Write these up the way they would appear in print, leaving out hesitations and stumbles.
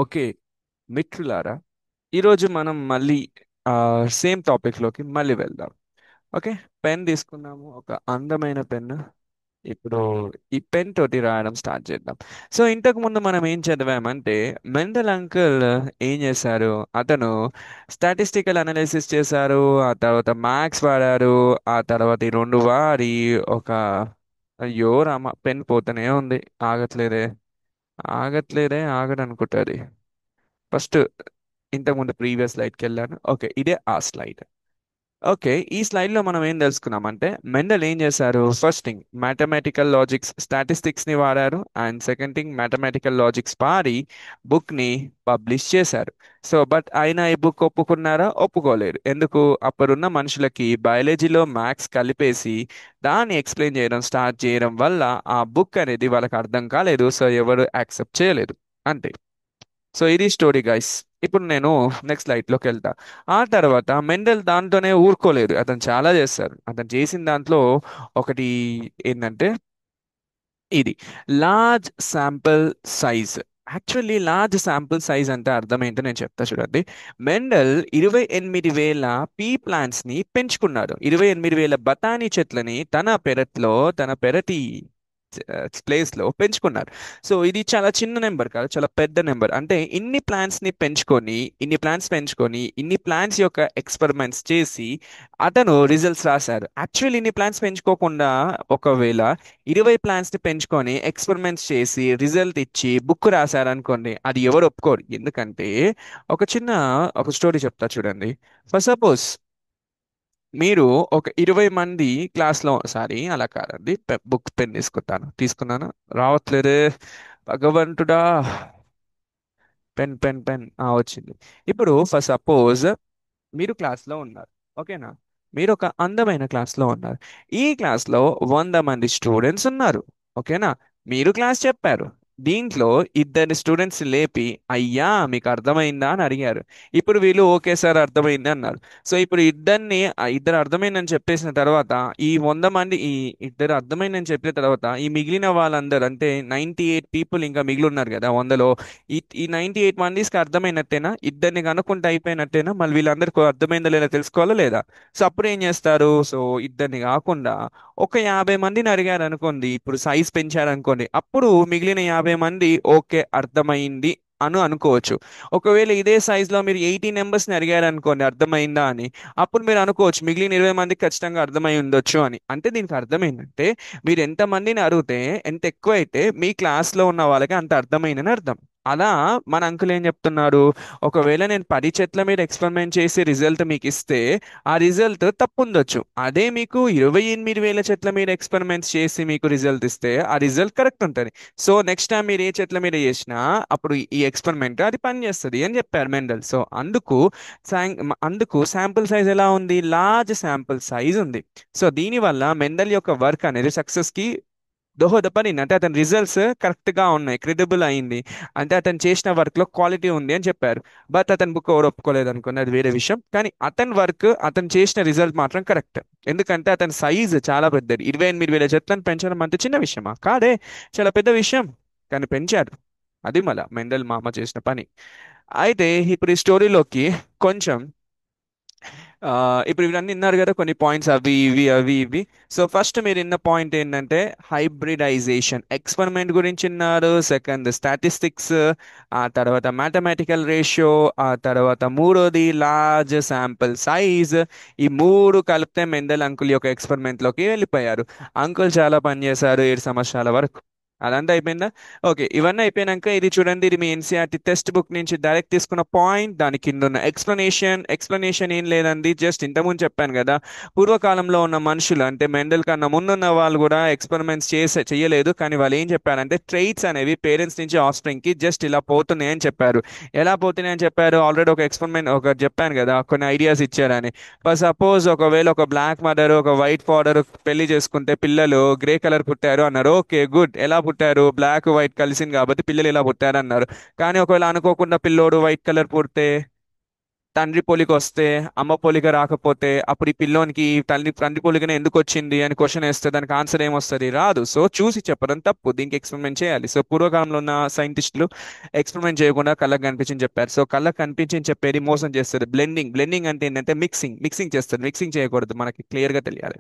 Okay, మిత్రులారా, ఈరోజు మనం మళ్ళీ సేమ్ టాపిక్లోకి మళ్ళీ వెళ్దాం. ఓకే, పెన్ తీసుకున్నాము, ఒక అందమైన పెన్. ఇప్పుడు ఈ పెన్ తోటి రాయడం స్టార్ట్ చేద్దాం. సో ఇంతకు ముందు మనం ఏం చదివామంటే, మెండల్ అంకుల్ ఏం చేశారు? అతను స్టాటిస్టికల్ అనాలిసిస్ చేశారు, ఆ తర్వాత మ్యాథ్స్ వాడారు, ఆ తర్వాత ఈ రెండు వాడి ఒక అయ్యో రామ, పెన్ పోతూనే ఉంది. ఆగట్లేదే, ఆగడనుకుంటుంది. ఫస్ట్ ఇంతకుముందు ప్రీవియస్ స్లైడ్కి వెళ్ళాను. ఓకే, ఇదే ఆ స్లైడ్. ఓకే, ఈ స్లైడ్లో మనం ఏం తెలుసుకున్నామంటే, మెండల్ ఏం చేశారు? First thing mathematical logics statistics ని వాడారు, and second thing mathematical logics పాడి బుక్ ని పబ్లిష్ చేశారు. సో బట్ ఆయన ఈ బుక్ ఒప్పుకున్నారా? ఒప్పుకోలేరు. ఎందుకు? అప్పుడున్న మనుషులకి బయాలజీలో మ్యాథ్స్ కలిపేసి దాన్ని ఎక్స్ప్లెయిన్ చేయడం స్టార్ట్ చేయడం వల్ల ఆ బుక్ అనేది వాళ్ళకి అర్థం కాలేదు. సో ఎవరు యాక్సెప్ట్ చేయలేదు. అంతే. సో ఇది స్టోరీ గైస్. ఇప్పుడు నేను నెక్స్ట్ లోకి వెళ్తా. ఆ తర్వాత మెండల్ దాంతోనే ఊరుకోలేదు, అతను చాలా చేస్తారు. అతను చేసిన దాంట్లో ఒకటి ఏంటంటే ఇది large sample size. Actually large sample size అంటే అర్థం ఏంటో నేను చెప్తా చూడండి. మెండల్ 28,000 పీ ప్లాంట్స్ ని పెంచుకున్నాడు. 28,000 బఠానీ చెట్లని తన పెరటి ప్లేస్ లో పెంచుకున్నారు. సో ఇది చాలా చిన్న నెంబర్ కాదు, చాలా పెద్ద నెంబర్. అంటే ఇన్ని ప్లాంట్స్ పెంచుకొని ఇన్ని ప్లాంట్స్ యొక్క ఎక్స్పెరిమెంట్స్ చేసి అతను రిజల్ట్స్ రాశారు. యాక్చువల్లీ ఇన్ని ప్లాంట్స్ పెంచుకోకుండా ఒకవేళ 20 ప్లాంట్స్ ని పెంచుకొని ఎక్స్పెరిమెంట్స్ చేసి రిజల్ట్ ఇచ్చి బుక్ రాశారు అనుకోండి, అది ఎవరు ఒప్పుకోరు. ఎందుకంటే ఒక చిన్న ఒక స్టోరీ చెప్తా చూడండి. ఫర్ సపోజ్ మీరు ఒక 20 మంది క్లాస్లో, సారీ అలా కాదండి, బుక్ పెన్ తీసుకున్నాను, రావట్లేదే భగవంతుడా. పెన్ వచ్చింది. ఇప్పుడు ఫర్ సపోజ్ మీరు క్లాస్లో ఉన్నారు. ఓకేనా? మీరు ఒక అందమైన క్లాస్లో ఉన్నారు. ఈ క్లాస్లో 100 మంది స్టూడెంట్స్ ఉన్నారు. ఓకేనా? మీరు క్లాస్ చెప్పారు. దీంట్లో ఇద్దరిని స్టూడెంట్స్ లేపి, అయ్యా మీకు అర్థమైందా అని అడిగారు. ఇప్పుడు వీళ్ళు ఓకే సార్ అర్థమైంది అన్నారు. సో ఇప్పుడు ఇద్దరు అర్థమైందని చెప్పేసిన తర్వాత, ఈ ఇద్దరు అర్థమైందని చెప్పిన తర్వాత ఈ మిగిలిన వాళ్ళందరూ అంటే 98 పీపుల్ ఇంకా మిగిలి ఉన్నారు కదా 100లో. ఈ 98 మందికి అర్థమైనట్టేనా? ఇద్దరిని కనుక్కుంటే అయిపోయినట్టేనా? మళ్ళీ వీళ్ళందరికీ అర్థమైందా లేదా తెలుసుకోవాలా లేదా? సో అప్పుడు ఏం చేస్తారు? సో ఇద్దరిని కాకుండా ఒక 50 మందిని అడిగారు అనుకోండి, ఇప్పుడు సైజ్ పెంచారు అనుకోండి, అప్పుడు మిగిలిన 50 మంది ఓకే అర్థమైంది అనుకోవచ్చు. ఒకవేళ ఇదే size లో మీరు 80 మెంబర్స్ని అడిగారు అనుకోండి అర్థమైందా అని, అప్పుడు మీరు అనుకోవచ్చు మిగిలిన 20 మందికి ఖచ్చితంగా అర్థమై ఉండొచ్చు అని. అంటే దీనికి అర్థం ఏంటంటే, మీరు ఎంత మందిని అడిగితే, ఎంత ఎక్కువ అయితే మీ క్లాస్లో ఉన్న వాళ్ళకి అంత అర్థమైందని అర్థం. అలా మన అంకుల్ ఏం చెప్తున్నారు? ఒకవేళ నేను 10 చెట్ల మీద ఎక్స్పెరిమెంట్ చేసి రిజల్ట్ మీకు ఇస్తే ఆ రిజల్ట్ తప్పు ఉండొచ్చు. అదే మీకు 28,000 చెట్ల మీద ఎక్స్పెరిమెంట్స్ చేసి మీకు రిజల్ట్ ఇస్తే ఆ రిజల్ట్ కరెక్ట్ ఉంటుంది. సో నెక్స్ట్ టైం మీరు ఏ చెట్ల మీద చేసినా అప్పుడు ఈ ఎక్స్పెరిమెంట్ అది పని చేస్తుంది అని చెప్పారు మెండల్. సో అందుకు శాంపుల్ సైజ్ ఎలా ఉంది? లార్జ్ శాంపుల్ సైజ్ ఉంది. సో దీనివల్ల మెండల్ యొక్క వర్క్ అనేది సక్సెస్ కి దోహదపడింది. అంటే అతని రిజల్ట్స్ కరెక్ట్ గా ఉన్నాయి, క్రెడిబుల్ అయింది. అంటే అతను చేసిన వర్క్ లో క్వాలిటీ ఉంది అని చెప్పారు. బట్ అతని బుక్ ఎవరు ఒప్పుకోలేదు అనుకున్నది, అది వేరే విషయం. కానీ అతని వర్క్, అతను చేసిన రిజల్ట్ మాత్రం కరెక్ట్. ఎందుకంటే అతని సైజ్ చాలా పెద్దది. 28,000 చెట్లను పెంచడం అంత చిన్న విషయమా? కాదే, చాలా పెద్ద విషయం. కానీ పెంచాడు. అది మళ్ళా మెండల్ మామ చేసిన పని. అయితే ఇప్పుడు ఈ స్టోరీలోకి కొంచెం ఆ, ఇప్పుడు ఇవన్నీ విన్నారు కదా, కొన్ని పాయింట్స్ అవి ఇవి అవి ఇవి. సో ఫస్ట్ మీరు విన్న పాయింట్ ఏంటంటే హైబ్రిడైజేషన్ ఎక్స్పెరిమెంట్ గురించి విన్నారు. సెకండ్ స్టాటిస్టిక్స్, ఆ తర్వాత మ్యాథమెటికల్ రేషియో, ఆ తర్వాత మూడోది లార్జ్ శాంపుల్ సైజ్. ఈ మూడు కలిపితే మెండల్ అంకుల్ యొక్క ఎక్స్పెరిమెంట్ లోకి వెళ్ళిపోయారు. అంకుల్ చాలా పని చేశారు 7 సంవత్సరాల వరకు. అదంతా అయిపోయిందా? ఓకే, ఇవన్నీ అయిపోయినాక ఇది చూడండి, ఇది మీ ఎన్సీఆర్టీ టెక్స్ట్ బుక్ నుంచి డైరెక్ట్ తీసుకున్న పాయింట్. దాని కింద ఉన్న ఎక్స్ప్లెనేషన్ ఏం లేదండి, జస్ట్ ఇంతకుముందు చెప్పాను కదా, పూర్వకాలంలో ఉన్న మనుషులు అంటే మెండల్ కన్నా ముందున్న వాళ్ళు కూడా ఎక్స్పెరిమెంట్స్ చేయలేదు. కానీ వాళ్ళు ఏం చెప్పారంటే ట్రైట్స్ అనేవి పేరెంట్స్ నుంచి ఆఫ్స్ప్రింగ్ కి జస్ట్ ఇలా పోతున్నాయి అని చెప్పారు. ఎలా పోతున్నాయి అని చెప్పారు? ఆల్రెడీ ఒక ఎక్స్పెరిమెంట్ ఒక చెప్పాను కదా, కొన్ని ఐడియాస్ ఇచ్చారని. ఫర్ సపోజ్ ఒకవేళ ఒక బ్లాక్ మదర్ ఒక వైట్ ఫాదర్ పెళ్లి చేసుకుంటే పిల్లలు గ్రే కలర్ పుట్టారు అన్నారు. ఓకే గుడ్, ఎలా పుట్టారు? బ్లాక్ వైట్ కలిసింది కాబట్టి పిల్లలు ఇలా పుట్టారు అన్నారు. కానీ ఒకవేళ అనుకోకుండా పిల్లోడు వైట్ కలర్ పుడితే తండ్రి పోలిక వస్తే, అమ్మ పోలిక రాకపోతే, అప్పుడు ఈ పిల్లోనికి తండ్రి పోలికనే ఎందుకు వచ్చింది అని క్వశ్చన్ వేస్తే దానికి ఆన్సర్ ఏమొస్తుంది? రాదు. సో చూసి చెప్పడం తప్పు, దీనికి ఎక్స్పెరిమెంట్ చేయాలి. సో పూర్వకాలంలో ఉన్న సైంటిస్టులు ఎక్స్పెరిమెంట్ చేయకుండా కళ్ళకి కనిపించింది చెప్పారు. సో కళ్ళకి కనిపించింది చెప్పేది మోసం చేస్తారు. బ్లెండింగ్ అంటే ఏంటంటే మిక్సింగ్ చేస్తారు. మిక్సింగ్ చేయకూడదు, మనకి క్లియర్ గా తెలియాలి.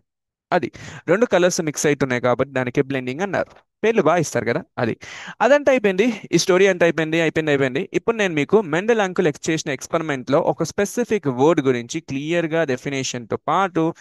అది రెండు కలర్స్ మిక్స్ అవుతున్నాయి కాబట్టి దానికి బ్లెండింగ్ అన్నారు. పేర్లు బాగా ఇస్తారు కదా అది. అదంతా అయిపోయింది. ఈ స్టోరీ అంతా అయిపోయింది. ఇప్పుడు నేను మీకు మెండల్ అంకుల్ చేసిన ఎక్స్పెరిమెంట్ లో ఒక స్పెసిఫిక్ వర్డ్ గురించి క్లియర్ గా డెఫినేషన్ తో పాటు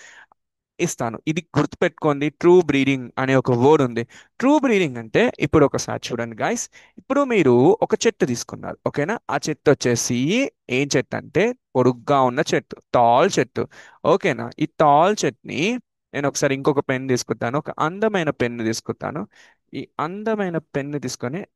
ఇస్తాను. ఇది గుర్తుపెట్టుకోండి, ట్రూ బ్రీడింగ్ అనే ఒక వర్డ్ ఉంది. ట్రూ బ్రీడింగ్ అంటే ఇప్పుడు ఒకసారి చూడండి గాయస్. ఇప్పుడు మీరు ఒక చెట్టు తీసుకున్నారు, ఓకేనా? ఆ చెట్టు వచ్చేసి ఏం చెట్టు అంటే పొడుగ్గా ఉన్న చెట్టు, టాల్ చెట్టు. ఓకేనా? ఈ టాల్ చెట్టుని నేను ఒకసారి ఇంకొక పెన్ తీసుకుంటాను, ఒక అందమైన పెన్ను తీసుకుంటాను. ఈ అందమైన పెన్ను తీసుకొని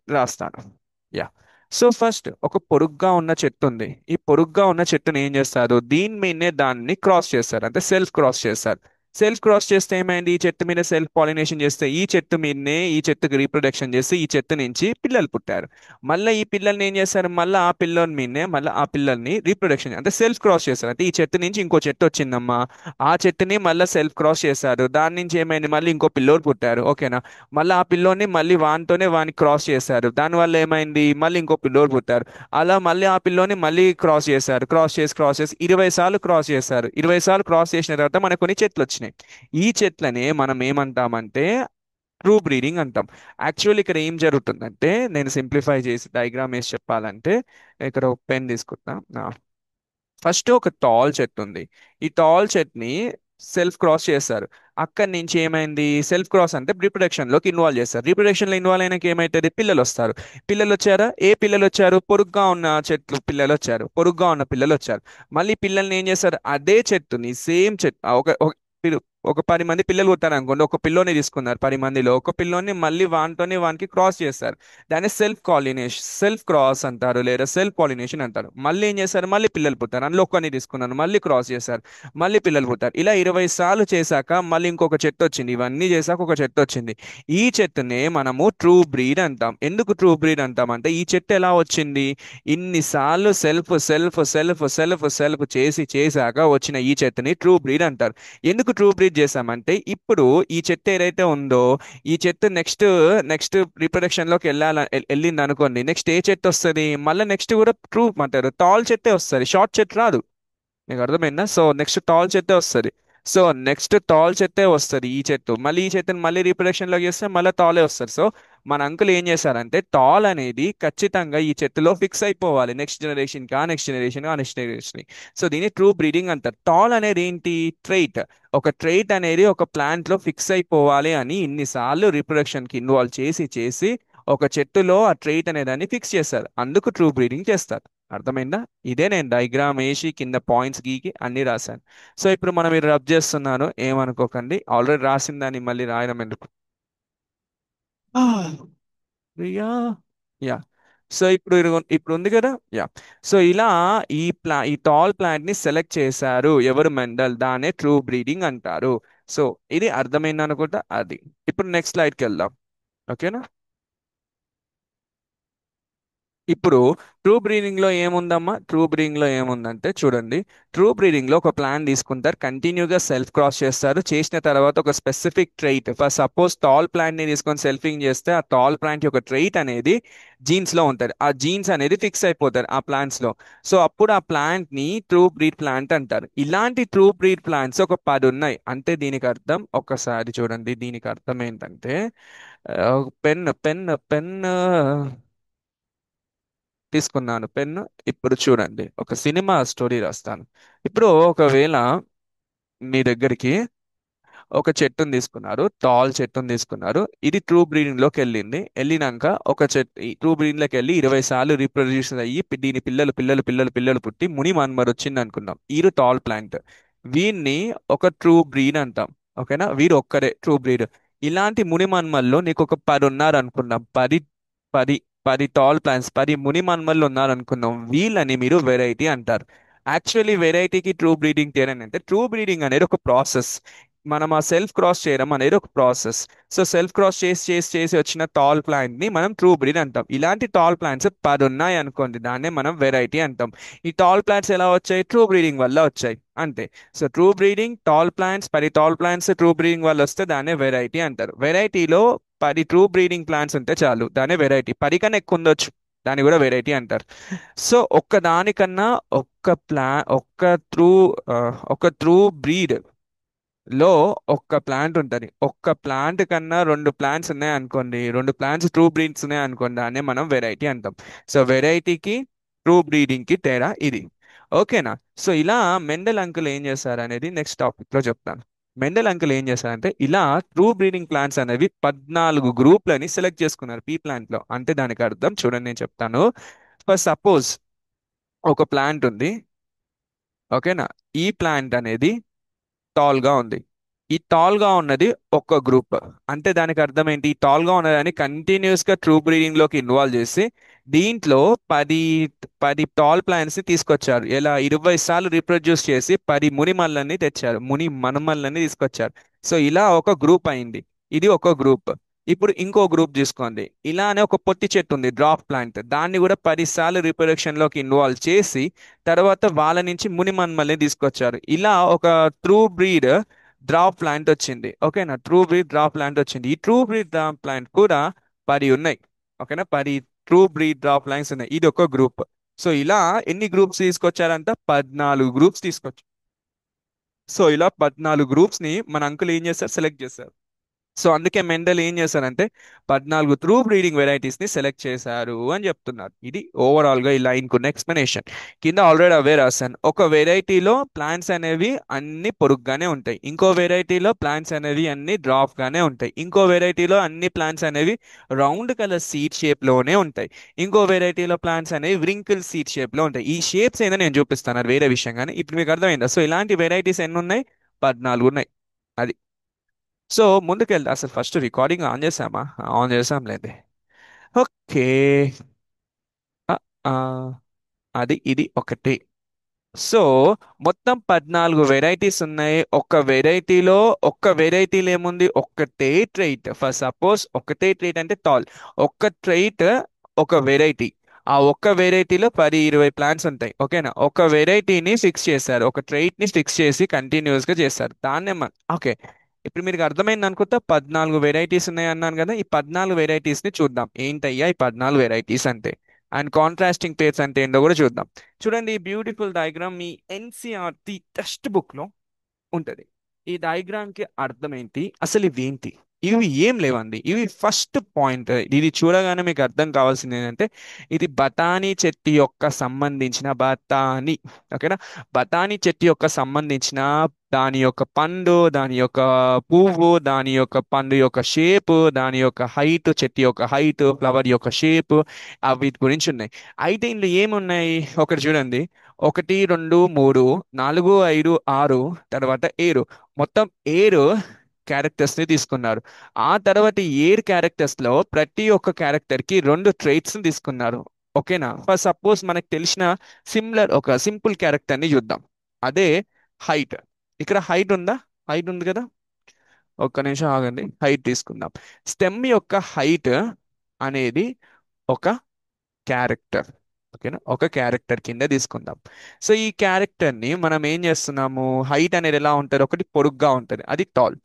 రాస్తాను. యా. సో ఫస్ట్ ఒక పొడుగ్గా ఉన్న చెట్టు ఉంది. ఈ పొడుగ్గా ఉన్న చెట్టుని ఏం చేస్తారు? దీని మీదనే దాన్ని క్రాస్ చేస్తారు, అంటే సెల్ఫ్ క్రాస్ చేస్తారు. సెల్ఫ్ క్రాస్ చేస్తే ఏమైంది? ఈ చెట్టు మీద సెల్ఫ్ పాలినేషన్ చేస్తే ఈ చెట్టు మీదనే ఈ చెట్టుకి రీప్రొడక్షన్ చేస్తే ఈ చెట్టు నుంచి పిల్లలు పుట్టారు. మళ్ళీ ఈ పిల్లల్ని ఏం చేస్తారు? మళ్ళీ ఆ పిల్లని మీదనే మళ్ళీ ఆ పిల్లల్ని రీప్రొడక్షన్ అంటే సెల్ఫ్ క్రాస్ చేస్తారు. అంటే ఈ చెట్టు నుంచి ఇంకో చెట్టు వచ్చిందమ్మా, ఆ చెట్టుని మళ్ళీ సెల్ఫ్ క్రాస్ చేశారు, దాని నుంచి ఏమైంది? మళ్ళీ ఇంకో పిల్లోడు పుట్టారు. ఓకేనా? మళ్ళీ ఆ పిల్లోని మళ్ళీ వానితోనే వాని క్రాస్ చేశారు, దానివల్ల ఏమైంది? మళ్ళీ ఇంకో పిల్లోడు పుట్టారు. అలా మళ్ళీ ఆ పిల్లోని మళ్ళీ క్రాస్ చేశారు, క్రాస్ చేసి 20 సార్లు క్రాస్ చేశారు. 20 సార్లు క్రాస్ చేసిన తర్వాత మనకు కొన్ని చెట్లు వచ్చినాయి. ఈ చెట్లనే మనం ఏమంటామంటే ట్రూ బ్రీడింగ్ అంటాం. యాక్చువల్ ఇక్కడ ఏం జరుగుతుందంటే, నేను సింప్లిఫై చేసి డయాగ్రామ్ వేసి చెప్పాలంటే, ఇక్కడ ఒక పెన్ తీసుకుంటా. ఫస్ట్ ఒక టాల్ చెట్టు ఉంది. ఈ టాల్ చెట్ని సెల్ఫ్ క్రాస్ చేస్తారు. అక్కడి నుంచి ఏమైంది? సెల్ఫ్ క్రాస్ అంటే రీప్రొడక్షన్ లోకి ఇన్వాల్వ్ చేస్తారు. రీప్రొడక్షన్ లో ఇన్వాల్వ్ అయినాక ఏమైతుంది? పిల్లలు వస్తారు. పిల్లలు వచ్చారా? ఏ పిల్లలు వచ్చారు? పొరుగ్గా ఉన్న చెట్లు పిల్లలు వచ్చారు, పొరుగ్గా ఉన్న పిల్లలు వచ్చారు. మళ్ళీ పిల్లల్ని ఏం చేస్తారు? అదే చెట్టుని, సేమ్ చెట్టు పిలు- ఒక 10 మంది పిల్లలు పుట్టారు అనుకోండి, ఒక పిల్లోని తీసుకున్నారు. 10 మందిలో ఒక పిల్లోని మళ్ళీ వానితోనే వానికి క్రాస్ చేస్తారు. దాన్ని సెల్ఫ్ క్రాస్ అంటారు, లేదా సెల్ఫ్ పాలినేషన్ అంటారు. మళ్ళీ ఏం చేస్తారు? మళ్ళీ పిల్లలు పుట్టారు. అందులో ఒక్కని తీసుకున్నారు, మళ్ళీ క్రాస్ చేశారు, మళ్ళీ పిల్లలు పుట్టారు. ఇలా 20 సార్లు చేశాక మళ్ళీ ఇంకొక చెట్టు వచ్చింది. ఇవన్నీ చేశాక ఒక చెట్టు వచ్చింది. ఈ చెట్టునే మనము ట్రూ బ్రీడ్ అంటాం. ఎందుకు ట్రూ బ్రీడ్ అంటాం అంటే, ఈ చెట్టు ఎలా వచ్చింది? ఇన్నిసార్లు సెల్ఫ్ చేశాక వచ్చిన ఈ చెట్టుని ట్రూ బ్రీడ్ అంటారు. ఎందుకు ట్రూ బ్రీడ్ చేశామంటే, ఇప్పుడు ఈ చెట్టు ఏదైతే ఉందో, ఈ చెట్టు నెక్స్ట్ రిప్రొడక్షన్ లోకి వెళ్ళింది అనుకోండి, నెక్స్ట్ ఏ చెట్టు వస్తుంది? మళ్ళీ నెక్స్ట్ కూడా ట్రూ అంటారు, టాల్ చెట్టే వస్తుంది, షార్ట్ చెట్టు రాదు. మీకు అర్థమైందా? సో నెక్స్ట్ టాల్ చెట్టే వస్తుంది. సో నెక్స్ట్ టాల్ చెట్టే వస్తుంది ఈ చెట్టు. మళ్ళీ ఈ చెట్టుని మళ్ళీ రీప్రొడక్షన్ లోకి చేస్తే మళ్ళీ టాలే వస్తుంది. సో మన అంకుల్ ఏం చేశారంటే, టాల్ అనేది ఖచ్చితంగా ఈ చెట్టులో ఫిక్స్ అయిపోవాలి, నెక్స్ట్ జనరేషన్. సో దీన్ని ట్రూ బ్రీడింగ్ అంటారు. టాల్ అనేది ఏంటి? ట్రైట్. ఒక ట్రైట్ అనేది ఒక ప్లాంట్ లో ఫిక్స్ అయిపోవాలి అని ఇన్నిసార్లు రీప్రొడక్షన్ కి ఇన్వాల్వ్ చేసి ఒక చెట్టులో ఆ ట్రైట్ అనే దాన్ని ఫిక్స్ చేస్తారు. అందుకు ట్రూ బ్రీడింగ్ చేస్తారు. అర్థమైందా? ఇదే నేను డయాగ్రామ్ వేసి కింద పాయింట్స్ గీకి అన్ని రాశాను. సో ఇప్పుడు మనం ఇది రబ్ చేస్తున్నాను, ఏమనుకోకండి. ఆల్రెడీ రాసిన దాన్ని మళ్ళీ రాయడం ఎందుకు? ఆ, ప్రియా. యా. సో ఇప్పుడు ఉంది కదా. యా. సో ఇలా ఈ టాల్ ప్లాంట్ ని సెలెక్ట్ చేశారు ఎవరు? మెండల్. దానే ట్రూ బ్రీడింగ్ అంటారు. సో ఇది అర్థమైంది అనుకుంటా. అది. ఇప్పుడు నెక్స్ట్ స్లైడ్కి వెళ్దాం. ఓకేనా? ఇప్పుడు ట్రూ బ్రీడింగ్ లో ఏముందమ్మా? ట్రూ బ్రీడింగ్ లో ఏముందంటే చూడండి. ట్రూ బ్రీడింగ్ లో ఒక ప్లాన్ తీసుకుంటారు, కంటిన్యూగా సెల్ఫ్ క్రాస్ చేస్తారు. చేసిన తర్వాత ఒక specific trait, for suppose tall plant ని తీసుకొని సెల్ఫింగ్ చేస్తే ఆ టాల్ ప్లాంట్ యొక్క ట్రైట్ అనేది జీన్స్ లో ఉంటుంది. ఆ జీన్స్ అనేది ఫిక్స్ అయిపోతారు ఆ ప్లాంట్స్ లో. సో అప్పుడు ఆ ప్లాంట్ ని ట్రూ బ్రీడ్ ప్లాంట్ అంటారు. ఇలాంటి ట్రూ బ్రీడ్ ప్లాంట్స్ ఒక 10 ఉన్నాయి. అంటే దీనికి అర్థం ఒక్కసారి చూడండి. దీనికి అర్థం ఏంటంటే, పెన్ తీసుకున్నాను పెన్ను. ఇప్పుడు చూడండి, ఒక సినిమా స్టోరీ రాస్తాను. ఇప్పుడు ఒకవేళ మీ దగ్గరికి ఒక చెట్టుని తీసుకున్నారు, టాల్ చెట్టుని తీసుకున్నారు. ఇది ట్రూ బ్రీడింగ్ లోకి వెళ్ళినాక ఒక చెట్టు ఈ ట్రూ బ్రీడింగ్ లోకి వెళ్ళి 20 సార్లు రీప్రొడ్యూస్ అయ్యి దీని పిల్లలు పుట్టి ముని మన్మరు వచ్చింది అనుకుందాం. ఈరు టాల్ ప్లాంట్. వీరిని ఒక ట్రూ బ్రీడ్ అంటాం. ఓకేనా? వీరు ఒక్కరే ట్రూ బ్రీడ్. ఇలాంటి ముని మన్మల్లో నీకు ఒక 10 ఉన్నారు అనుకుందాం. పది 10 ముని మన్మళ్ళు ఉన్నారు అనుకుందాం. వీళ్ళని మీరు వెరైటీ అంటారు. యాక్చువల్లీ వెరైటీకి ట్రూ బ్రీడింగ్ తేడా అంటే, ట్రూ బ్రీడింగ్ అనేది ఒక ప్రాసెస్. మనం ఆ సెల్ఫ్ క్రాస్ చేయడం అనేది ఒక ప్రాసెస్. సో సెల్ఫ్ క్రాస్ చేసి చేసి చేసి వచ్చిన టాల్ ప్లాంట్ ని మనం ట్రూ బ్రీడ్ అంటాం. ఇలాంటి టాల్ ప్లాంట్స్ 10 ఉన్నాయి అనుకోండి, దాన్నే మనం వెరైటీ అంటాం. ఈ టాల్ ప్లాంట్స్ ఎలా వచ్చాయి? ట్రూ బ్రీడింగ్ వల్ల వచ్చాయి అంతే. So true breeding tall plants, 10 tall plants true breeding వల్ల వస్తే దాన్నే వెరైటీ అంటారు. వెరైటీలో 10 ట్రూ బ్రీడింగ్ ప్లాంట్స్ ఉంటే చాలు, దాన్నే వెరైటీ. 10 కన్నా ఎక్కువ ఉండొచ్చు, దాన్ని కూడా వెరైటీ అంటారు. సో ఒక్క దానికన్నా ఒక్క ట్రూ ఒక ట్రూ బ్రీడ్ లో ఒక్క ప్లాంట్ ఉంటుంది. ఒక్క ప్లాంట్ కన్నా రెండు ప్లాంట్స్ ఉన్నాయి అనుకోండి, రెండు ప్లాంట్స్ ట్రూ బ్రీడ్స్ ఉన్నాయి అనుకోండి, దాన్ని మనం వెరైటీ అంటాం. సో వెరైటీకి ట్రూ బ్రీడింగ్ కి తేడా ఇది. ఓకేనా? సో ఇలా మెండల్ అంకుల్ ఏం చేశారు అనేది నెక్స్ట్ టాపిక్ లో చెప్తాను. మెండల్ అంకుల్ ఏం చేశారంటే ఇలా ట్రూ బ్రీడింగ్ ప్లాంట్స్ అనేవి 14 గ్రూప్లని సెలెక్ట్ చేసుకున్నారు పీ ప్లాంట్ లో. అంటే దానికి అర్థం చూడండి, నేను చెప్తాను. ఫర్ సపోజ్ ఒక ప్లాంట్ ఉంది, ఓకేనా? ఈ ప్లాంట్ అనేది టాల్ గా ఉంది. ఈ టాల్ గా ఉన్నది ఒక గ్రూప్. అంటే దానికి అర్థం ఏంటి? ఈ టాల్ గా ఉన్నదాన్ని కంటిన్యూస్ గా ట్రూ బ్రీడింగ్ లోకి ఇన్వాల్వ్ చేసి దీంట్లో 10 10 టాల్ ప్లాంట్స్ ని తీసుకొచ్చారు. ఇలా 20 సార్లు రిప్రొడ్యూస్ చేసి 10 ముని మల్లల్ని తెచ్చారు, ముని మనుమల్ని తీసుకొచ్చారు. సో ఇలా ఒక గ్రూప్ అయింది. ఇది ఒక గ్రూప్. ఇప్పుడు ఇంకో గ్రూప్ తీసుకోండి. ఇలానే ఒక పొట్టి చెట్టు ఉంది, డ్రాప్ ప్లాంట్. దాన్ని కూడా 10 సార్లు రిప్రొడక్షన్ లోకి ఇన్వాల్వ్ చేసి తర్వాత వాళ్ళ నుంచి ముని మనుమల్ని తీసుకొచ్చారు. ఇలా ఒక ట్రూ బ్రీడ్ డ్రాప్ ప్లాంట్ వచ్చింది. ఓకేనా? ట్రూ బ్రీడ్ డ్రాప్ ప్లాంట్ వచ్చింది. ఈ ట్రూ బ్రీడ్ డ్రాప్ ప్లాంట్ కూడా 10 ఉన్నాయి. ఓకేనా? 10 ట్రూ బ్రీడ్ డ్రాప్ ప్లాంట్స్ ఉన్నాయి. ఇది ఒక గ్రూప్. సో ఇలా ఎన్ని గ్రూప్స్ తీసుకొచ్చారంట? 14 గ్రూప్స్ తీసుకొచ్చారు. సో ఇలా 14 గ్రూప్స్ ని మన అంకుల్ ఏం చేస్తారు? సెలెక్ట్ చేస్తారు. సో అందుకే మెండల్ ఏం చేశారంటే 14 ట్రూ బ్రీడింగ్ వెరైటీస్ ని సెలెక్ట్ చేశారు అని చెప్తున్నారు. ఇది ఓవరాల్ గా ఈ లైన్ కున్న ఎక్స్ప్లెనేషన్. కింద ఆల్రెడీ అవే రాశాను. ఒక వెరైటీలో ప్లాంట్స్ అనేవి అన్ని పొరుగ్గానే ఉంటాయి, ఇంకో వెరైటీలో ప్లాంట్స్ అనేవి అన్ని డ్రాప్ గానే ఉంటాయి, ఇంకో వెరైటీలో అన్ని ప్లాంట్స్ అనేవి రౌండ్ కలర్ సీడ్ షేప్ లోనే ఉంటాయి, ఇంకో వెరైటీలో ప్లాంట్స్ అనేవి వ్రింకిల్ సీడ్ షేప్ లో ఉంటాయి. ఈ షేప్స్ ఏందో నేను చూపిస్తాను, అది వేరే విషయం. కానీ ఇప్పుడు మీకు అర్థమైందా? సో ఇలాంటి వెరైటీస్ ఎన్ని ఉన్నాయి? 14 ఉన్నాయి. అది. సో ముందుకెళ్తే అసలు ఫస్ట్ రికార్డింగ్ ఆన్ చేసామా? ఆన్ చేసాంలేండి. ఓకే. ఆ, ఆ, అది ఇది ఒకటి. సో మొత్తం 14 వెరైటీస్ ఉన్నాయి. ఒక్క వెరైటీలో ఏముంది? ఒక్కటే ట్రైట్. ఫర్ సపోజ్ ఒకటే ట్రైట్ అంటే టాల్. ఒక్క ట్రైట్, ఒక వెరైటీ. ఆ ఒక్క వెరైటీలో 10 20 ప్లాంట్స్ ఉంటాయి. ఓకేనా? ఒక వెరైటీని ఫిక్స్ చేశారు, ఒక ట్రైట్ ని ఫిక్స్ చేసి కంటిన్యూస్ గా చేస్తారు. దాన్నే ఓకే. ఇప్పుడు మీకు అర్థమైంది అనుకుంటా. 14 వెరైటీస్ ఉన్నాయి అన్నాను కదా. ఈ 14 వెరైటీస్ ని చూద్దాం. ఏంటయ్యా ఈ 14 వెరైటీస్ అంటే? అండ్ కాంట్రాస్టింగ్ పేర్స్ అంటే ఏంటో కూడా చూద్దాం. చూడండి, ఈ బ్యూటిఫుల్ డయాగ్రామ్ మీ ఎన్సిఆర్టి టెక్స్ట్ బుక్ లో ఉంటది. ఈ డయాగ్రామ్ కి అర్థం ఏంటి? అసలు ఇవి ఏంటి? ఇవి ఏం లేవండి. ఇవి ఫస్ట్ పాయింట్. ఇది చూడగానే మీకు అర్థం కావాల్సింది ఏంటంటే ఇది బఠానీ చెట్టు యొక్క సంబంధించిన బఠానీ. ఓకేనా? బఠానీ చెట్టు యొక్క సంబంధించిన దాని యొక్క పండు, దాని యొక్క పువ్వు, దాని యొక్క పండు యొక్క షేప్, దాని యొక్క హైట్, చెట్టు యొక్క హైట్, ఫ్లవర్ యొక్క షేప్, వీటి గురించి ఉన్నాయి. అయితే ఇందులో ఏమున్నాయి ఒకటి చూడండి. 1 2 3 4 5 6 తర్వాత ఏరు. మొత్తం 7 క్యారెక్టర్స్ ని తీసుకున్నారు. ఆ తర్వాత ఈ 7 క్యారెక్టర్స్ లో ప్రతి ఒక్క క్యారెక్టర్ కి 2 ట్రైట్స్ ని తీసుకున్నారు. ఓకేనా? ఫర్ సపోజ్ మనకు తెలిసిన ఒక సింపుల్ క్యారెక్టర్ ని చూద్దాం. అదే హైట్. ఇక్కడ హైట్ ఉందా? హైట్ ఉంది కదా. ఒక్క నిమిషం ఆగండి, హైట్ తీసుకుందాం. స్టెమ్ యొక్క హైట్ అనేది ఒక క్యారెక్టర్. ఓకేనా? ఒక క్యారెక్టర్ కింద తీసుకుందాం. సో ఈ క్యారెక్టర్ ని మనం ఏం చేస్తున్నాము? హైట్ అనేది ఎలా ఉంటుంది? ఒకటి పొడుగ్గా ఉంటుంది, అది టాల్.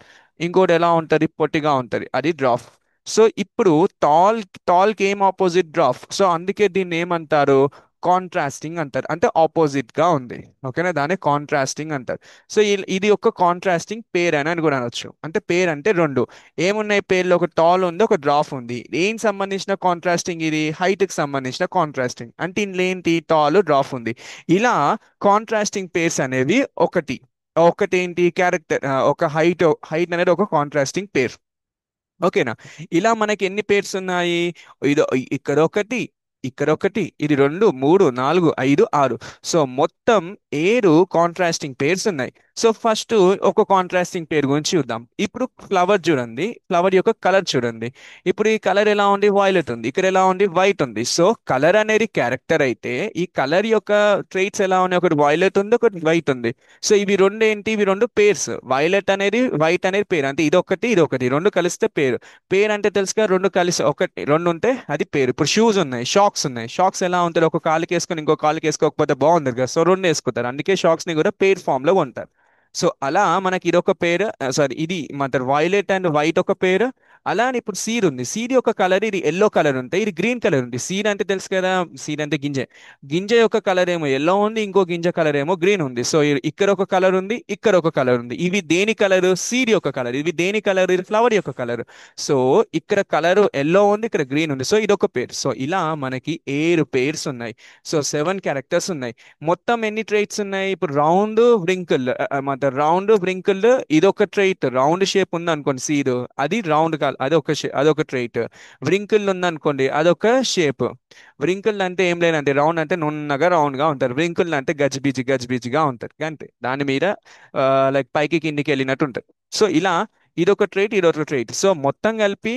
ఇంకోటి ఎలా ఉంటుంది? పొట్టిగా ఉంటుంది, అది డ్రాఫ్. సో ఇప్పుడు టాల్ టాల్ కి ఏం ఆపోజిట్? డ్రాఫ్. సో అందుకే దీన్ని ఏమంటారు? కాంట్రాస్టింగ్ అంటారు. అంటే ఆపోజిట్ గా ఉంది. ఓకేనా? దాన్ని కాంట్రాస్టింగ్ అంటారు. సో ఇది ఒక కాంట్రాస్టింగ్ పేర్ అని కూడా అనొచ్చు. అంటే పేర్ అంటే రెండు ఏమున్నాయి పేర్లు? ఒక టాల్ ఉంది, ఒక డ్రాఫ్ ఉంది. ఏం సంబంధించిన కాంట్రాస్టింగ్? ఇది హైట్ కి సంబంధించిన కాంట్రాస్టింగ్. అంటే ఇందులో ఏంటి? టాల్ డ్రాఫ్ ఉంది. ఇలా కాంట్రాస్టింగ్ పేర్స్ అనేవి ఒకటి. ఒకటేంటి? క్యారెక్టర్. ఒక హైట్ హైట్ అనేది ఒక కాంట్రాస్టింగ్ పేర్. ఓకేనా? ఇలా మనకి ఎన్ని పేర్స్ ఉన్నాయి? ఇది ఇక్కడ ఒకటి, ఇక్కడ ఒకటి, ఇది 2 3 4 5 6. సో మొత్తం 7 కాంట్రాస్టింగ్ పేర్స్ ఉన్నాయి. సో ఫస్ట్ ఒక కాంట్రాస్టింగ్ పేరు గురించి చూద్దాం. ఇప్పుడు ఫ్లవర్ చూడండి, ఫ్లవర్ యొక్క కలర్ చూడండి. ఇప్పుడు ఈ కలర్ ఎలా ఉంది, వైలెట్ ఉంది. ఇక్కడ ఎలా ఉంది, వైట్ ఉంది. సో కలర్ అనేది క్యారెక్టర్ అయితే ఈ కలర్ యొక్క ట్రైట్స్ ఎలా ఉన్నాయి, ఒకటి వైలెట్ ఉంది, ఒకటి వైట్ ఉంది. సో ఇవి రెండు ఏంటి, ఇవి రెండు పేర్స్. వైలెట్ అనేది వైట్ అనేది పేరు, అంటే ఇదొకటి ఇదొకటి రెండు కలిస్తే పేరు. పేరు అంటే తెలుసుగా, రెండు కలిసి ఒకటి రెండు ఉంటే అది పేరు. ఇప్పుడు షూస్ ఉన్నాయి, షాక్స్ ఉన్నాయి. షాక్స్ ఎలా ఉంటారు, ఒక కాలుకి వేసుకొని ఇంకో కాలుకి వేసుకోకపోతే బాగుంది కదా, సో రెండు వేసుకుంటారు. అందుకే షాక్స్ ని కూడా పేర్ ఫామ్ లో కొంటారు. సో అలా మనకి ఇదొక పేరు, సారీ ఇది మన వైలెట్ అండ్ వైట్ ఒక పేరు. అలానే ఇప్పుడు సీడ్ ఉంది, సీడ్ యొక్క కలర్ ఇది ఎల్లో కలర్ ఉంటే ఇది గ్రీన్ కలర్ ఉంది. సీడ్ అంటే తెలుసు కదా, సీడ్ అంటే గింజ. గింజ యొక్క కలర్ ఏమో ఎల్లో ఉంది, ఇంకో గింజ కలర్ ఏమో గ్రీన్ ఉంది. సో ఇక్కడ ఒక కలర్ ఉంది, ఇక్కడ ఒక కలర్ ఉంది. ఇవి దేని కలర్, సీడ్ యొక్క కలర్. ఇవి దేని కలర్, ఇది ఫ్లవర్ యొక్క కలర్. సో ఇక్కడ కలర్ ఎల్లో ఉంది, ఇక్కడ గ్రీన్ ఉంది. సో ఇది ఒక పేరు. సో ఇలా మనకి 7 పేర్స్ ఉన్నాయి. సో 7 క్యారెక్టర్స్ ఉన్నాయి. మొత్తం ఎన్ని ట్రైట్స్ ఉన్నాయి, ఇప్పుడు రౌండ్ వ్రింకిల్, రౌండ్ వ్రింకిల్ ఇది ఒక ట్రైట్. రౌండ్ షేప్ ఉంది అనుకోండి సీడ్, అది రౌండ్ కాల్, అదొక ట్రైట్. వ్రింకిల్ ఉంది అనుకోండి, అదొక షేప్. వ్రింకిల్ అంటే ఏం లేదంటే, రౌండ్ అంటే నున్నగా రౌండ్ గా ఉంటారు, వ్రింకిల్ అంటే గజిబిజి గజిబిజిగా ఉంటారు అంతే. దాని మీద లైక్ పైకి కిందికి వెళ్ళినట్టు ఉంటుంది. సో ఇలా ఇదొక ట్రైట్, ఇదొక ట్రైట్. సో మొత్తం కలిపి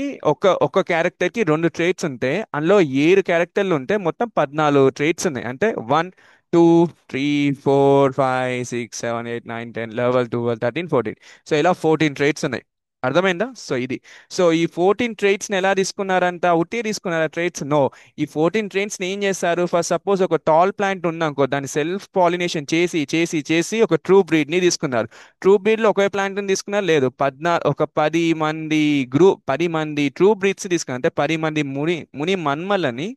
ఒక క్యారెక్టర్ కి 2 ట్రైట్స్ ఉంటే అందులో 7 క్యారెక్టర్లు ఉంటే మొత్తం 14 ట్రైట్స్ ఉన్నాయి. అంటే 1 2 3 4 5 6 7 8 9 10 11 12 13 14. సో ఇలా 14 ట్రైట్స్ ఉన్నాయి. అర్థమైందా? సో ఇది. సో ఈ 14 ట్రైట్స్ ని ఎలా తీసుకున్నారంట, ఉట్టి తీసుకున్నారా ట్రైట్స్? నో. ఈ 14 ట్రైట్స్ ని ఏం చేస్తారు, ఫస్ట్ సపోజ్ ఒక టాల్ ప్లాంట్ ఉందనుకో, దాన్ని సెల్ఫ్ పాలినేషన్ చేసి చేసి చేసి ఒక ట్రూ బ్రీడ్ ని తీసుకున్నారు. ట్రూ బ్రీడ్ లో ఒకే ప్లాంట్ తీసుకున్నారు, లేదు, ఒక 10 మంది 10 మంది ట్రూ బ్రీడ్స్ తీసుకున్నారు. అంటే 10 మంది ముని ముని మన్మలని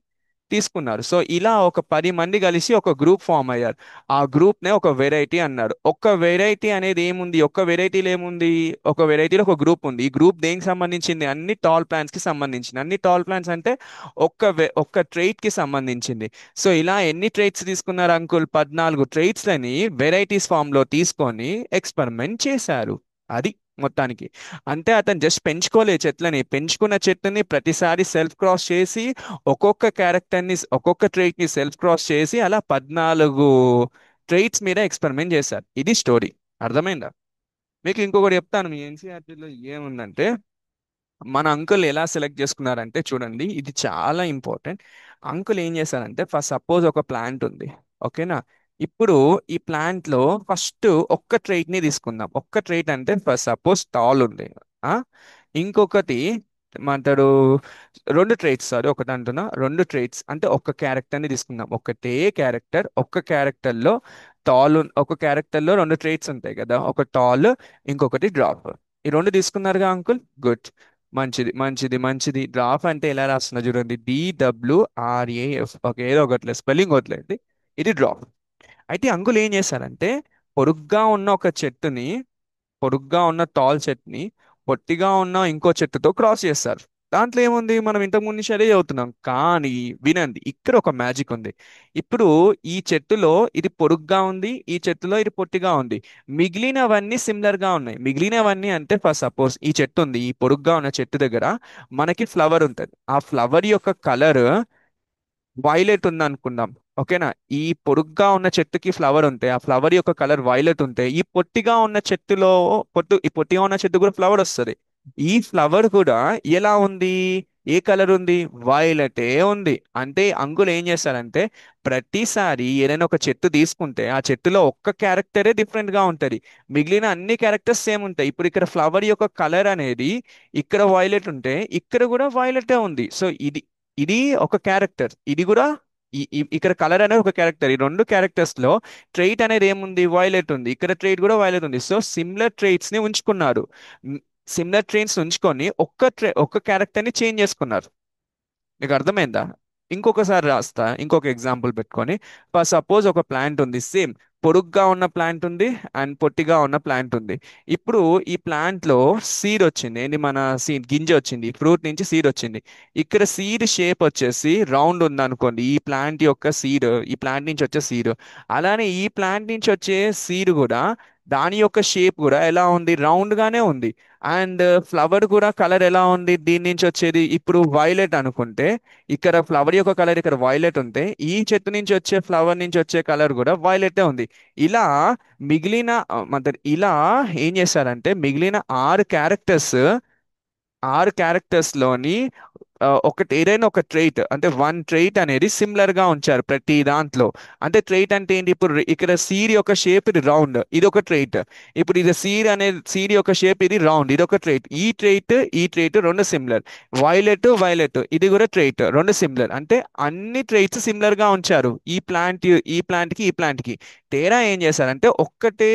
తీసుకున్నారు. సో ఇలా ఒక 10 మంది కలిసి ఒక గ్రూప్ ఫామ్ అయ్యారు. ఆ గ్రూప్ నే ఒక వెరైటీ అన్నారు. ఒక వెరైటీ అనేది ఏముంది, ఒక్క వెరైటీలో ఏముంది, ఒక వెరైటీలో ఒక గ్రూప్ ఉంది. ఈ గ్రూప్ దేనికి సంబంధించింది, అన్ని టాల్ ప్లాంట్స్ కి సంబంధించింది. అన్ని టాల్ ప్లాంట్స్ అంటే ఒక్క ట్రైట్ కి సంబంధించింది. సో ఇలా ఎన్ని ట్రైట్స్ తీసుకున్నారు అంకుల్, 14 ట్రైట్స్ లని వెరైటీస్ ఫామ్ లో తీసుకొని ఎక్స్పెరిమెంట్ చేశారు. అది మొత్తానికి. అంటే అతను జస్ట్ పెంచుకోలే చెట్లని, పెంచుకున్న చెట్టుని ప్రతిసారి సెల్ఫ్ క్రాస్ చేసి ఒక్కొక్క క్యారెక్టర్ని, ఒక్కొక్క ట్రైట్ ని సెల్ఫ్ క్రాస్ చేసి అలా 14 ట్రైట్స్ మీద ఎక్స్పెరిమెంట్ చేశారు. ఇది స్టోరీ. అర్థమైందా? మీకు ఇంకొకటి చెప్తాను. మీ ఎన్సీఆర్టీలో ఏముందంటే, మన అంకుల్ ఎలా సెలెక్ట్ చేసుకున్నారంటే చూడండి, ఇది చాలా ఇంపార్టెంట్. అంకుల్ ఏం చేశారంటే, ఫస్ట్ సపోజ్ ఒక ప్లాంట్ ఉంది, ఓకేనా. ఇప్పుడు ఈ ప్లాంట్ లో ఫస్ట్ ఒక్క ట్రైట్ ని తీసుకుందాం. ఒక్క ట్రైట్ అంటే ఫస్ట్ సపోజ్ టాల్ ఉంది. ఆ ఇంకొకటి ఏమంటాడు, 2 ట్రైట్స్, సారీ ఒకటి అంటున్నా, 2 ట్రైట్స్ అంటే ఒక్క క్యారెక్టర్ ని తీసుకుందాం. ఒకటే క్యారెక్టర్, ఒక్క క్యారెక్టర్ లో ఒక క్యారెక్టర్ లో 2 ట్రైట్స్ ఉంటాయి కదా, ఒక టాల్, ఇంకొకటి డ్రాప్. ఈ రెండు తీసుకున్నారుగా అంకుల్, గుడ్. మంచిది మంచిది మంచిది. డ్రాప్ అంటే ఎలా రాస్తున్నా చూడండి, DWRAF. ఓకే, ఏదో ఒకట్లేదు, స్పెల్లింగ్ వదిలేండి. ఇది డ్రాప్. అయితే అంకుల్ ఏం చేశారంటే, పొడుగ్గా ఉన్న ఒక చెట్టుని, పొడుగ్గా ఉన్న టాల్ చెట్టుని పొట్టిగా ఉన్న ఇంకో చెట్టుతో క్రాస్ చేస్తారు. దాంట్లో ఏముంది, మనం ఇంతకు ముందు నుంచి అదే చదువుతున్నాం. కానీ వినండి, ఇక్కడ ఒక మ్యాజిక్ ఉంది. ఇప్పుడు ఈ చెట్టులో ఇది పొడుగ్గా ఉంది, ఈ చెట్టులో ఇది పొట్టిగా ఉంది. మిగిలినవన్నీ సిమిలర్ గా ఉన్నాయి. మిగిలినవన్నీ అంటే ఫస్ట్ సపోజ్ ఈ చెట్టు ఉంది, ఈ పొడుగ్గా ఉన్న చెట్టు దగ్గర మనకి ఫ్లవర్ ఉంటుంది. ఆ ఫ్లవర్ యొక్క కలర్ వైలెట్ ఉంది అనుకుందాం, ఓకేనా. ఈ పొడుగ్గా ఉన్న చెట్టుకి ఫ్లవర్ ఉంటే ఆ ఫ్లవర్ యొక్క కలర్ వైలెట్ ఉంటే, ఈ పొట్టిగా ఉన్న చెట్టులో ఈ పొట్టిగా ఉన్న చెట్టు కూడా ఫ్లవర్ వస్తుంది. ఈ ఫ్లవర్ కూడా ఎలా ఉంది, ఏ కలర్ ఉంది, వైలెటే ఉంది. అంటే అంకుల్ ఏం చేస్తారంటే, ప్రతిసారి ఏదైనా ఒక చెట్టు తీసుకుంటే ఆ చెట్టులో ఒక్క క్యారెక్టరే డిఫరెంట్ గా ఉంటది, మిగిలిన అన్ని క్యారెక్టర్స్ సేమ్ ఉంటాయి. ఇప్పుడు ఇక్కడ ఫ్లవర్ యొక్క కలర్ అనేది ఇక్కడ వైలెట్ ఉంటే ఇక్కడ కూడా వైలెటే ఉంది. సో ఇది ఇది ఒక క్యారెక్టర్, ఇది కూడా ఇక్కడ కలర్ అనేది ఒక క్యారెక్టర్. ఈ 2 క్యారెక్టర్స్ లో ట్రైట్ అనేది ఏముంది, వైలెట్ ఉంది. ఇక్కడ ట్రైట్ కూడా వైలెట్ ఉంది. సో సిమిలర్ ట్రైట్స్ ని ఉంచుకున్నారు. సిమిలర్ ట్రైట్స్ ఉంచుకొని ఒక్క క్యారెక్టర్ ని చేంజ్ చేసుకున్నారు. మీకు అర్థమైందా? ఇంకొకసారి రాస్తా, ఇంకొక ఎగ్జాంపుల్ పెట్టుకొని. ఫస్ట్ సపోజ్ ఒక ప్లాంట్ ఉంది, సేమ్ పొడుగ్గా ఉన్న ప్లాంట్ ఉంది అండ్ పొట్టిగా ఉన్న ప్లాంట్ ఉంది. ఇప్పుడు ఈ ప్లాంట్ లో సీడ్ వచ్చింది, ఏంటి, మన సీడ్ గింజ వచ్చింది, ఫ్రూట్ నుంచి సీడ్ వచ్చింది. ఇక్కడ సీడ్ షేప్ వచ్చేసి రౌండ్ ఉంది అనుకోండి, ఈ ప్లాంట్ యొక్క సీడ్, ఈ ప్లాంట్ నుంచి వచ్చే సీడ్. అలానే ఈ ప్లాంట్ నుంచి వచ్చే సీడ్ కూడా, దాని యొక్క షేప్ కూడా ఎలా ఉంది, రౌండ్ గానే ఉంది. అండ్ ఫ్లవర్ కూడా కలర్ ఎలా ఉంది దీని నుంచి వచ్చేది ఇప్పుడు వైలెట్ అనుకుంటే, ఇక్కడ ఫ్లవర్ యొక్క కలర్ ఇక్కడ వైలెట్ ఉంటే ఈ చెట్టు నుంచి వచ్చే ఫ్లవర్ నుంచి వచ్చే కలర్ కూడా వైలెటే ఉంది. ఇలా మిగిలిన ఇలా ఏం చేశారంటే మిగిలిన ఆరు క్యారెక్టర్స్ లోని ఒకటి ఏదైనా ఒక ట్రైట్ అంటే వన్ ట్రైట్ అనేది సిమిలర్ గా ఉంచారు ప్రతి దాంట్లో. అంటే ట్రైట్ అంటే ఏంటి, ఇప్పుడు ఇక్కడ సీడ్ యొక్క షేప్ ఇది రౌండ్, ఇది ఒక ట్రైట్. ఇప్పుడు ఇది సీడ్ యొక్క షేప్ ఇది రౌండ్, ఇది ఒక ట్రైట్. ఈ ట్రైట్ రెండు సిమిలర్. వైలెట్ ఇది కూడా ట్రైట్, రెండు సిమిలర్. అంటే అన్ని ట్రైట్స్ సిమిలర్ గా ఉంచారు ఈ ప్లాంట్ కి. తేడా ఏం చేశారంటే ఒక్కటే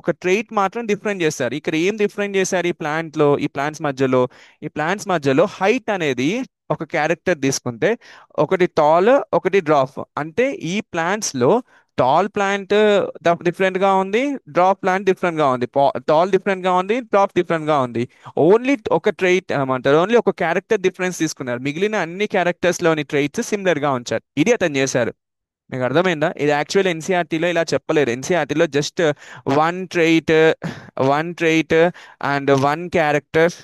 ఒక ట్రైట్ మాత్రం డిఫరెంట్ చేస్తారు. ఇక్కడ ఏం డిఫరెంట్ చేశారు ఈ ప్లాంట్స్ మధ్యలో హైట్ అనేది ఒక క్యారెక్టర్ తీసుకుంటే, ఒకటి టాల్ ఒకటి డ్రాప్. అంటే ఈ ప్లాంట్స్ లో టాల్ ప్లాంట్ డిఫరెంట్ గా ఉంది, డ్రాప్ ప్లాంట్ డిఫరెంట్ గా ఉంది. టాల్ డిఫరెంట్ గా ఉంది, డ్రాప్ డిఫరెంట్ గా ఉంది. ఓన్లీ ఒక ట్రైట్ ఏమంటారు, ఓన్లీ ఒక క్యారెక్టర్ డిఫరెన్స్ తీసుకున్నారు, మిగిలిన అన్ని క్యారెక్టర్స్ లోని ట్రైట్స్ సిమిలర్ గా ఉంచారు. ఇది అతను చేశారు. మీకు అర్థమైందా? ఇది యాక్చువల్ ఎన్సీఆర్టీలో ఇలా చెప్పలేరు. ఎన్సీఆర్టీలో just one trait one trait and one character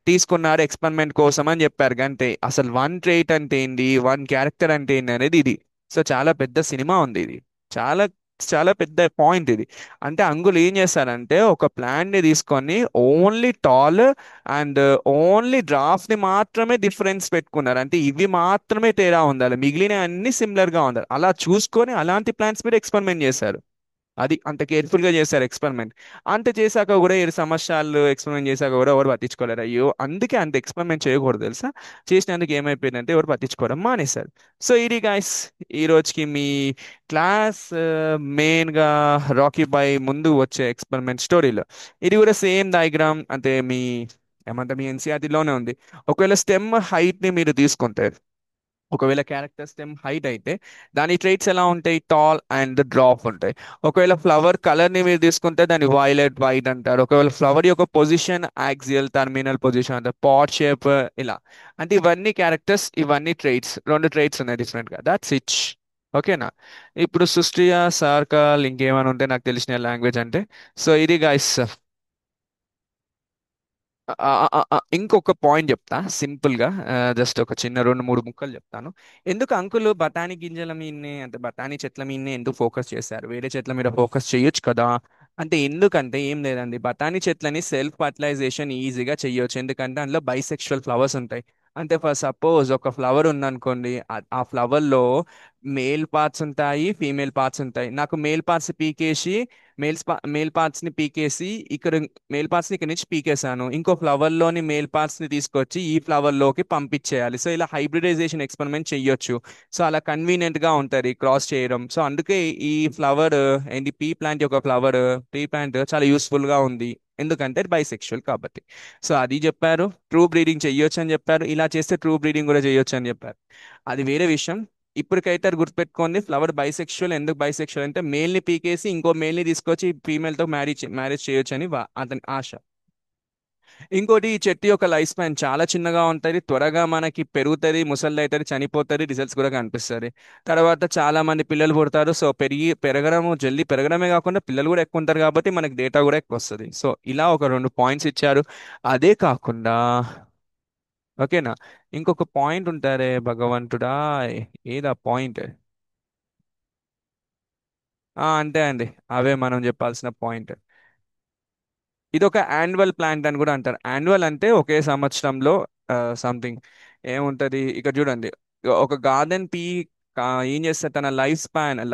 తీసుకున్నారు ఎక్స్పెరిమెంట్ కోసం అని చెప్పారు అంతే. అసలు వన్ ట్రైట్ అంటే ఏంటి, వన్ క్యారెక్టర్ అంటే ఏంటి అనేది ఇది. సో చాలా పెద్ద సినిమా ఉంది ఇది. చాలా చాలా పెద్ద పాయింట్ ఇది. అంటే అంగులు ఏం చేస్తారంటే ఒక ప్లాన్ ని తీసుకొని only tall and only draft ని మాత్రమే డిఫరెన్స్ పెట్టుకున్నారు. అంటే ఇవి మాత్రమే తేడా ఉండాలి, మిగిలిన అన్ని సిమిలర్ గా ఉండాలి. అలా చూసుకొని అలాంటి ప్లాన్స్ మీద ఎక్స్పెరిమెంట్ చేశారు. అది అంత కేర్ఫుల్ గా చేశారు ఎక్స్పెరిమెంట్. అంత చేశాక కూడా 7 సంవత్సరాలు ఎక్స్పెరిమెంట్ చేశాక కూడా ఎవరు పట్టించుకోలేరు. అయ్యో అందుకే అంత ఎక్స్పెరిమెంట్ చేయకూడదు తెలుసా. చేసినందుకు ఏమైపోయిందంటే ఎవరు పట్టించుకోవడం మానేశారు. సో ఇది గాయస్ ఈ రోజుకి మీ క్లాస్ మెయిన్ గా రాకీ బాయ్ ముందు వచ్చే ఎక్స్పెరిమెంట్ స్టోరీలో ఇది కూడా సేమ్ డయాగ్రామ్. అంటే మీ ఎన్సీఆర్టీలోనే ఉంది. ఒకవేళ స్టెమ్ హైట్ ని మీరు తీసుకుంటే, ఒకవేళ క్యారెక్టర్ స్టెమ్ హైట్ అయితే దాని ట్రైట్స్ ఎలా ఉంటాయి, టాల్ అండ్ డ్రాప్ ఉంటాయి. ఒకవేళ ఫ్లవర్ కలర్ ని మీరు తీసుకుంటే దాన్ని వైట్ అంటారు. ఒకవేళ ఫ్లవర్ యొక్క పొజిషన్ యాక్సియల్ టర్మినల్ పొజిషన్ అంటారు, పాట్ షేప్ ఇలా. అంటే ఇవన్నీ క్యారెక్టర్స్, ఇవన్నీ ట్రైట్స్, రెండు ట్రైట్స్ ఉన్నాయి డిఫరెంట్ గా. దాట్స్ ఇచ్. ఓకేనా? ఇప్పుడు సుస్ట్రియా సార్కల్ ఇంకేమైనా ఉంటే నాకు తెలిసిన లాంగ్వేజ్ అంటే. సో ఇది గైస్. ఇంకొక పాయింట్ చెప్తా సింపుల్ గా. జస్ట్ ఒక చిన్న 2 3 ముక్కలు చెప్తాను. ఎందుకు అంకుల్ బఠానీ గింజల మీదనే అంటే బఠానీ చెట్ల మీదనే ఎందుకు ఫోకస్ చేశారు, వేరే చెట్ల మీద ఫోకస్ చేయొచ్చు కదా అంటే. ఎందుకంటే ఏం లేదండి, బఠానీ చెట్లని సెల్ఫ్ ఫర్టిలైజేషన్ ఈజీగా చేయొచ్చు. ఎందుకంటే అందులో బైసెక్షువల్ ఫ్లవర్స్ ఉంటాయి. అంటే ఫర్ సపోజ్ ఒక ఫ్లవర్ ఉందనుకోండి, ఆ ఫ్లవర్ లో మేల్ పార్ట్స్ ఉంటాయి, ఫీమేల్ పార్ట్స్ ఉంటాయి. నాకు మేల్ పార్ట్స్ ని పీకేసి ఇక్కడ మేల్ పార్ట్స్ ని ఇక్కడ నుంచి పీకేసాను, ఇంకో ఫ్లవర్ లోని మేల్ పార్ట్స్ ని తీసుకొచ్చి ఈ ఫ్లవర్ లోకి పంపించేయాలి. సో ఇలా హైబ్రిడైజేషన్ ఎక్స్పెరిమెంట్ చెయ్యొచ్చు. సో అలా కన్వీనియంట్ గా ఉంటది క్రాస్ చేయడం. సో అందుకే ఈ ఫ్లవర్ ఏంటి, పీ ప్లాంట్ చాలా యూస్ఫుల్ గా ఉంది. ఎందుకంటే బైసెక్షువల్ కాబట్టి. సో అది చెప్పారు. ట్రూ బ్రీడింగ్ చెయ్యొచ్చు అని చెప్పారు. ఇలా చేస్తే ట్రూ బ్రీడింగ్ కూడా చేయొచ్చు అని చెప్పారు. అది వేరే విషయం. ఇప్పటికైతే అది గుర్తుపెట్టుకోండి, ఫ్లవర్ బైసెక్షువల్. ఎందుకు బైసెక్షువల్ అంటే మేల్ ని పీకేసి ఇంకో మేల్ ని తీసుకొచ్చి ఫీమేల్ తో మ్యారేజ్ చేయొచ్చు అని అతని ఆశ. ఇంకోటి, ఈ చెట్టు యొక్క లైఫ్ స్పాన్ చాలా చిన్నగా ఉంటుంది, త్వరగా మనకి పెరుగుతుంది, ముసలి అవుతుంది, చనిపోతుంది, రిజల్ట్స్ కూడా కనిపిస్తుంది. తర్వాత చాలా మంది పిల్లలు పుడతారు. సో జల్దీ పెరగడమే కాకుండా పిల్లలు కూడా ఎక్కువ ఉంటారు కాబట్టి మనకి డేటా కూడా ఎక్కువ వస్తుంది. సో ఇలా ఒక 2 పాయింట్స్ ఇచ్చారు. అదే కాకుండా ఓకేనా, ఇంకొక పాయింట్ ఉంటారే భగవంతుడా, ఏదా పాయింట్? అంతే అండి, అవే మనం చెప్పాల్సిన పాయింట్. ఇది ఒక యాన్యువల్ ప్లాంట్ అని కూడా అంటారు. యాన్యువల్ అంటే ఒకే సంవత్సరంలో సంథింగ్ ఏముంటది. ఇక్కడ చూడండి, ఒక గార్డెన్ ఏం చేస్తుంది, తన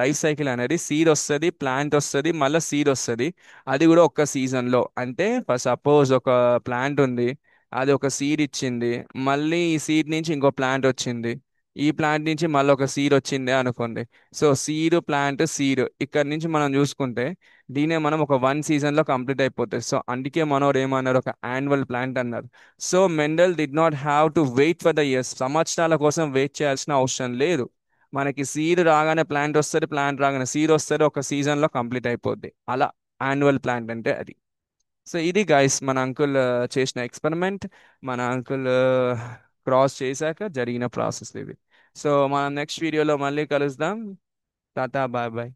లైఫ్ సైకిల్ అనేది సీడ్ వస్తుంది, ప్లాంట్ వస్తుంది, మళ్ళీ సీడ్ వస్తుంది. అది కూడా ఒక్క సీజన్ లో. అంటే ఫర్ సపోజ్ ఒక ప్లాంట్ ఉంది, అది ఒక సీడ్ ఇచ్చింది, మళ్ళీ ఈ సీడ్ నుంచి ఇంకో ప్లాంట్ వచ్చింది, ఈ ప్లాంట్ నుంచి మళ్ళీ ఒక సీడ్ వచ్చింది అనుకోండి. సో సీడ్ ఇక్కడ నుంచి మనం చూసుకుంటే దీనే మనం ఒక 1 సీజన్ లో కంప్లీట్ అయిపోతుంది. సో అందుకే మనోరు ఏమన్నారు, ఒక యాన్యువల్ ప్లాంట్ అన్నారు. So Mendel did not have to wait for the years, సంవత్సరాల కోసం వెయిట్ చేయాల్సిన అవసరం లేదు. మనకి సీడ్ రాగానే ప్లాంట్ వస్తుంది, ప్లాంట్ రాగానే సీడ్ వస్తుంది, ఒక సీజన్ లో కంప్లీట్ అయిపోద్ది. అలా యాన్యువల్ ప్లాంట్ అంటే అది. సో ఇది గైస్ మన అంకుల్ చేసిన ఎక్స్పెరిమెంట్. మన అంకుల్ క్రాస్ చేశాక జరిగిన ప్రాసెస్ ఇవి. సో మనం నెక్స్ట్ వీడియోలో మళ్ళీ కలుద్దాం. టాటా బాయ్ బాయ్.